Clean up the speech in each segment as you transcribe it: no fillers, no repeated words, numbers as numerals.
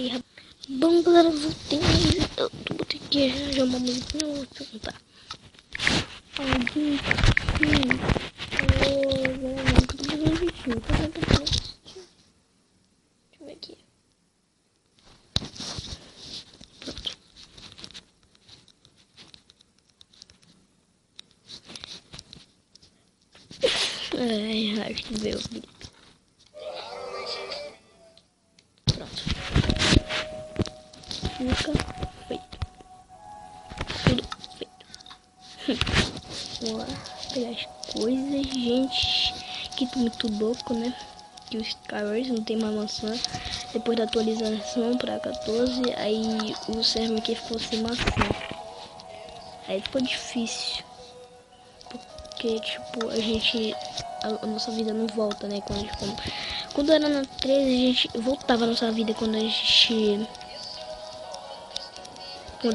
voltei rápido. Bom, galera, voltei. Eu vou ter que arranjar uma música. Não, vou perguntar. Alguém. Deixa eu ver aqui. Pronto. Acho que veio o vídeo. Pronto. Fica feito. Tudo feito. Vamos lá pegar as coisas, gente. Que tá muito louco, né? Que o Skywars não tem mais maçã. Depois da atualização pra 14, aí o server aqui ficou sem maçã. Aí ficou difícil. Porque, tipo, a nossa vida não volta, né? Quando era na 13, a gente voltava a nossa vida quando a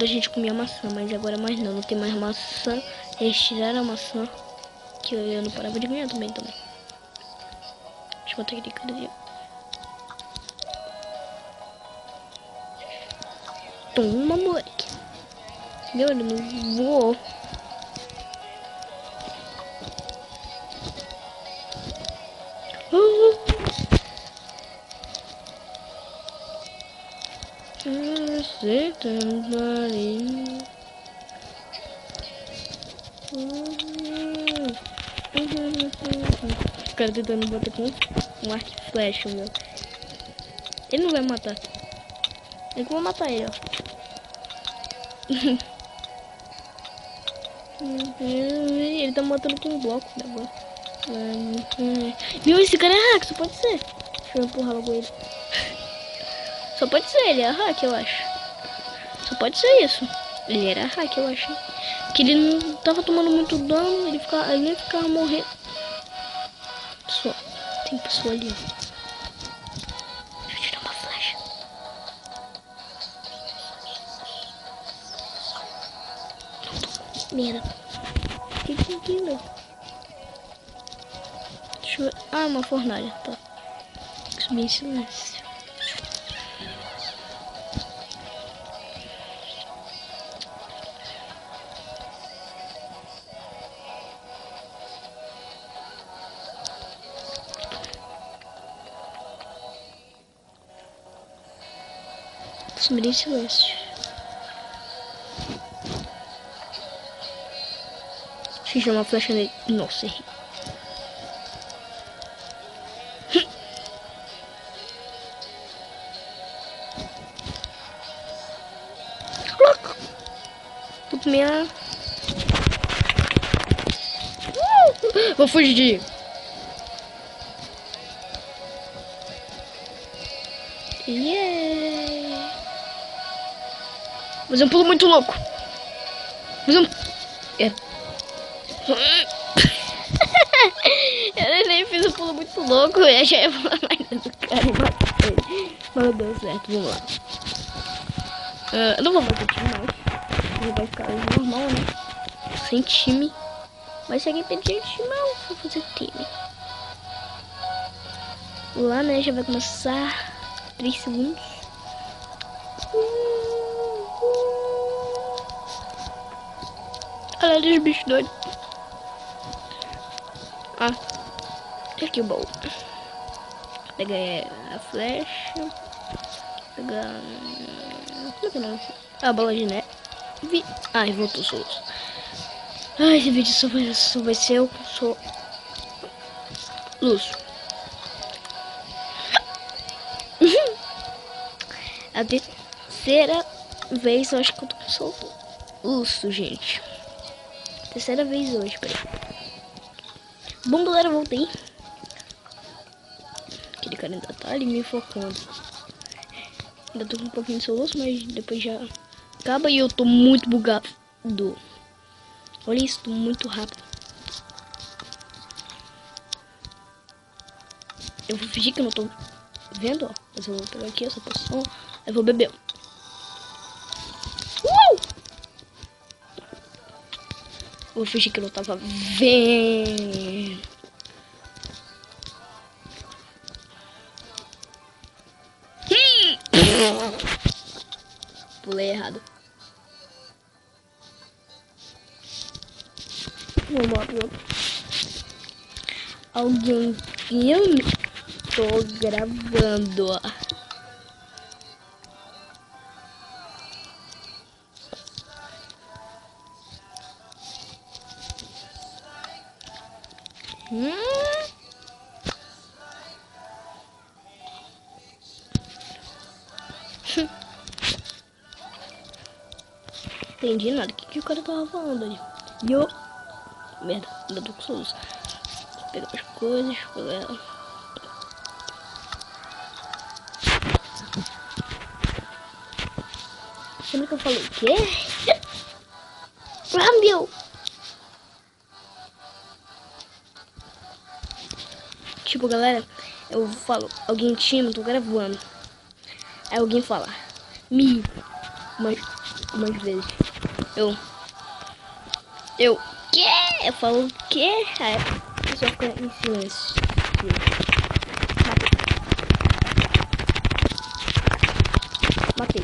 gente comia maçã. Mas agora mais não tem mais maçã. Eles tiraram a maçã. Que eu não parava de ganhar também. Deixa eu botar aqui cada dia. Toma, moleque. Meu, ele não voou. Você também. O cara tentando botar com um arco e flecha, meu. Ele não vai matar. Eu que vou matar ele, ó. Ele tá matando com um bloco agora. Meu, esse cara é hack, só pode ser. Deixa eu empurrar logo ele. Só pode ser, ele é hack, eu acho. Só pode ser isso. Ele era hack, eu acho. Que ele não tava tomando muito dano, ele nem ficava morrendo. Só, tem pessoa ali. Deixa eu tirar uma flecha. Merda. Que aquilo? Deixa eu ver. Ah, uma fornalha, tá. Subir em silêncio. Subir em silêncio. Deixa eu tirar uma flecha nele. Nossa, errei. Minha... Vou fugir. Yeah. Mas é um pulo muito louco. Mas é um... Eu nem fiz um pulo muito louco. Eu já ia falar mais do cara e matei ele. Mas deu certo, vamos lá. Eu não vou fazer time mais. Ele vai ficar normal, né? Sem time. Mas se alguém pedir time, eu vou fazer time. Lá, né? Já vai começar 3 segundos. Olha os bichos doidos. Ah, aqui o baú. Pegar a flecha. Pegar... Como é que é o nome? A bola de neve. Ai, voltou solto. Ai, esse vídeo só vai ser eu. Sou Lúcio. A terceira vez eu acho que eu tô com solto. Lúcio, gente. Terceira vez hoje, peraí. Bom, galera, voltei. Aquele cara ainda tá ali me focando. Ainda tô com um pouquinho de soluço, mas depois já acaba e eu tô muito bugado. Olha isso, tô muito rápido. Eu vou fingir que eu não tô vendo, ó. Mas eu vou pegar aqui essa poção. Eu vou beber. Vou fingir que eu não tava vendo. Pulei errado. Vamos lá pro outro. Alguém filme? Tô gravando. Entendi nada. O que o cara tava falando ali? E eu... Merda, ainda tô com soluço. Vou pegar as coisas, pegar ela. Lembra que eu falei o quê? Ah, meu! Tipo, galera, eu falo, alguém time, tô gravando. Aí alguém fala, umas vezes. Eu, quê? Eu falo, o quê? Aí a pessoa fica em silêncio. Matei.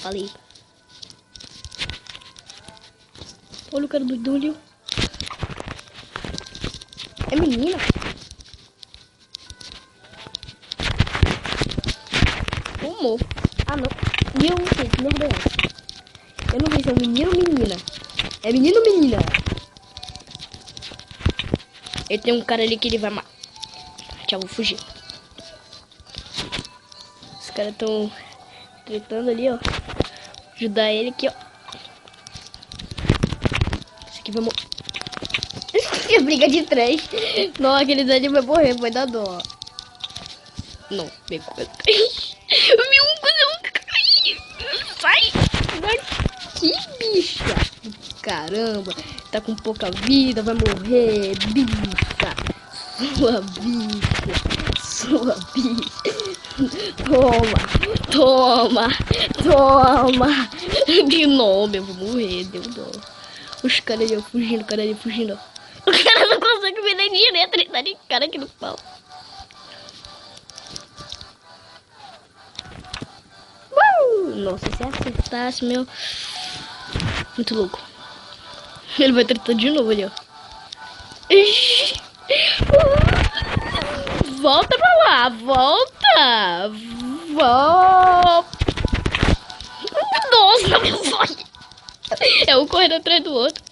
Falei. Olha o cara do Dúlio. É menina? Humor. Ah, não. E eu não sei, que merda é essa? Eu não sei se é um menino ou menina. É menino ou menina? Ele tem um cara ali que ele vai matar. Tchau, vou fugir. Os caras estão tretando ali, ó. Ajudar ele aqui, ó. Esse aqui vai morrer. Que briga de três. Não, aquele dali vai morrer, vai dar dó. Não, pegou três. Meu, sai daqui, bicha. Caramba, tá com pouca vida, vai morrer, bicha. Sua bicha. Toma. De novo, eu vou morrer, deu dó. Os caras ali fugindo, o cara ali fugindo. O cara não consegue ver nem direito, ele tá de cara aqui no pau. Nossa, se acertasse, meu... Muito louco. Ele vai tentar de novo ali, ó. Volta pra lá, volta. Nossa, meu pai. É um correndo atrás do outro.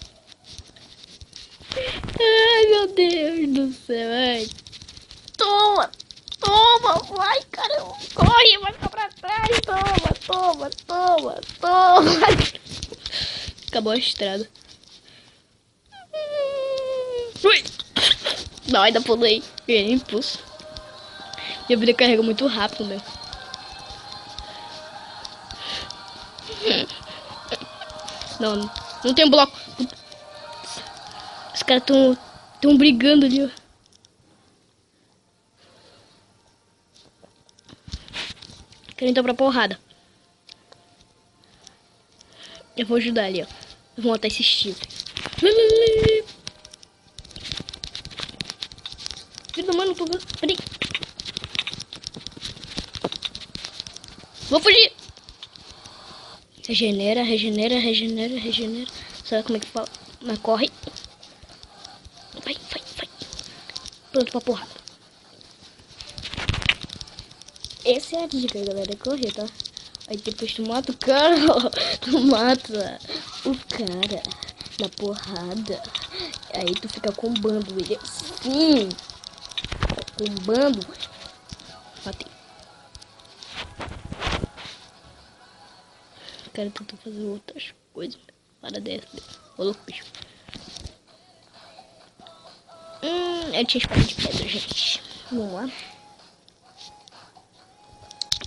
Ai, meu Deus do céu, ai. Toma, vai, caramba. Corre, vai ficar pra trás. Toma. Acabou a estrada. Ui. Não, ainda pulei. Ganhei impulso. Minha vida carrega muito rápido, meu. Não tem um bloco. Os caras tão brigando ali, ó. Querem entrar pra porrada. Eu vou ajudar ali, ó. Eu vou montar esse chifre. Filho da mãe, não tô vendo. Peraí. Vou fugir. Regenera. Sabe como é que fala? Mas corre. Vai. Pronto pra porrada. Essa é a dica, galera. Correr, tá? Aí depois tu mata o cara. Tu mata o cara na porrada. Aí tu fica combando ele assim. Combando. Matei. O cara tentou fazer outras coisas. Para dessa. Ô louco, bicho. Eu tinha espada de pedra, gente. Vamos lá.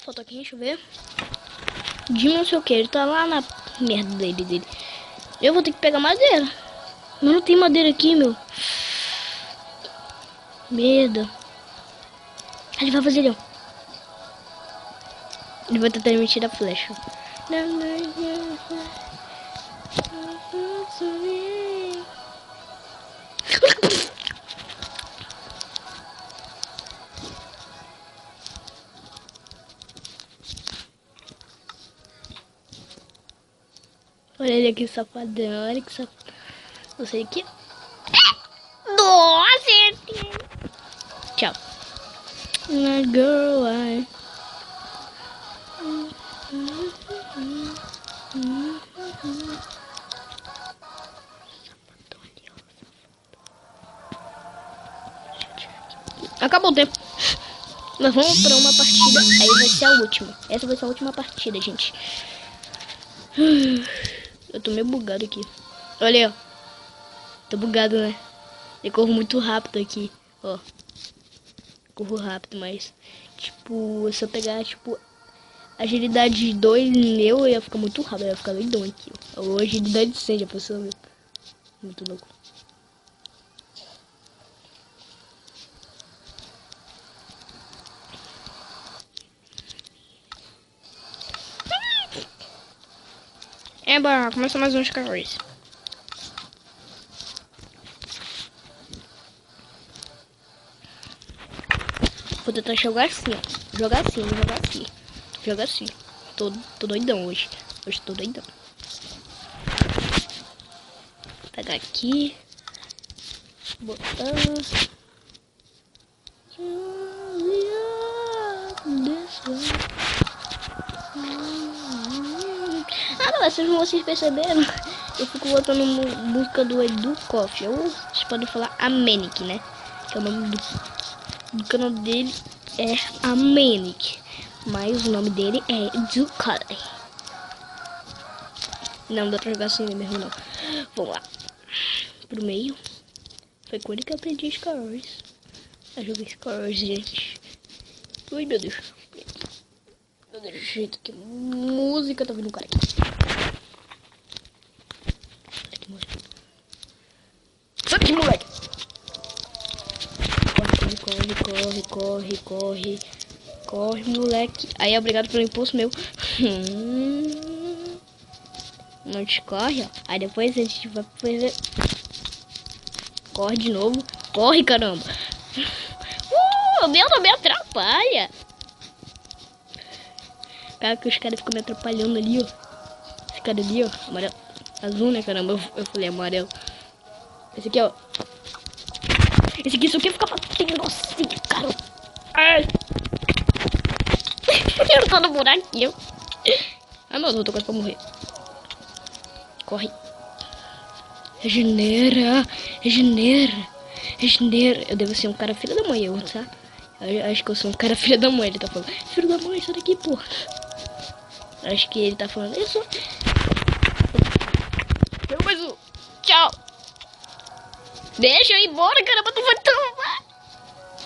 Falta aqui, deixa eu ver. De não sei o que, ele tá lá na merda dele. Eu vou ter que pegar madeira. Mas não tem madeira aqui, meu. Merda. Ele vai fazer ali, ó. Ele vai tentar me tirar a flecha. Olha ele aqui, safadão. Olha que safadão. Você aqui. Nossa! Tchau. My girl, I... Acabou o tempo. Nós vamos pra uma partida. Aí vai ser a última. Essa vai ser a última partida, gente. Eu tô meio bugado aqui. Olha aí, ó. Tô bugado, né? Eu corro muito rápido aqui. Ó. Corro rápido, mas... Tipo, se eu pegar, tipo... Agilidade 2 meu, ia ficar muito rápido. Ia ficar doidão aqui, ó. Ou agilidade 6, a pessoa... Muito louco. É, bora, começa mais um Skywars. Vou tentar jogar assim, ó. Jogar assim, jogar assim. Jogar assim. Tô doidão hoje. Hoje tô doidão. Vou pegar aqui. Botar. Ah, galera, vocês perceberam? Eu fico botando música do Edu Coffee. Ou vocês podem falar Amenic, né? Que é o nome do canal dele é Amenic. Mas o nome dele é Edu Coffee. Não dá pra jogar assim mesmo, não. Vamos lá. Pro meio. Foi com ele que eu aprendi Skywars. Eu joguei Skywars, gente. Ai, meu Deus. Meu Deus, jeito que música tá vindo um cara aqui. Sai daqui, moleque. Corre, moleque. Aí, obrigado pelo impulso meu. Não te corre, ó. Aí depois a gente vai fazer... Corre de novo. Corre, caramba. Meu, não me atrapalha. Cara, que os caras ficam me atrapalhando ali, ó. Esse cara ali, ó. Amarelo. Azul, né, caramba? Eu falei amarelo. Esse aqui, ó. Esse aqui, isso aqui fica batendo assim, cara. Ai. Eu tô no buraquinho. Ai, meu Deus, eu tô quase pra morrer. Corre. Regenera. Eu devo ser um cara filho da mãe, eu, tá? Eu acho que eu sou um cara filho da mãe, ele tá falando. Filho da mãe, sai daqui, porra. Acho que ele tá falando isso. Pega mais um. Tchau. Deixa eu ir embora, caramba, tu vai tomar.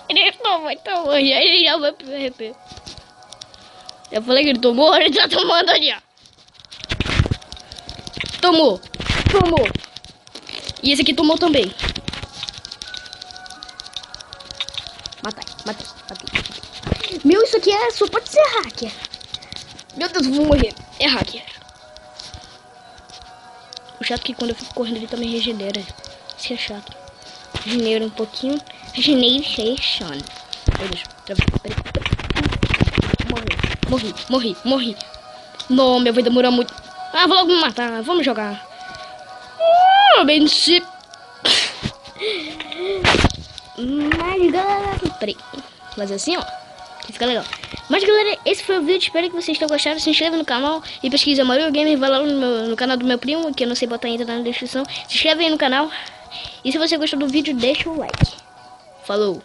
Ele não vai tomar, ele já vai pro RP. Eu falei que ele tomou, ele tá tomando ali, ó. Tomou. E esse aqui tomou também. Matei. Meu, isso aqui só pode ser hacker. Meu Deus, eu vou morrer. É hacker. O chato é que quando eu fico correndo ele também regenera. Isso é chato. Regenera um pouquinho. Regeneration. Meu Deus. Peraí. Morri. Não, meu, vai demorar muito. Ah, vou logo me matar. Vamos jogar. Venci. Mas galera, peraí, fazer assim, ó, que fica legal. Mas galera, esse foi o vídeo, espero que vocês tenham gostado. Se inscreva no canal e pesquisa Mario Gamer. Vai lá no canal do meu primo, que eu não sei botar ainda na descrição. Se inscreve aí no canal. E se você gostou do vídeo, deixa o like. Falou!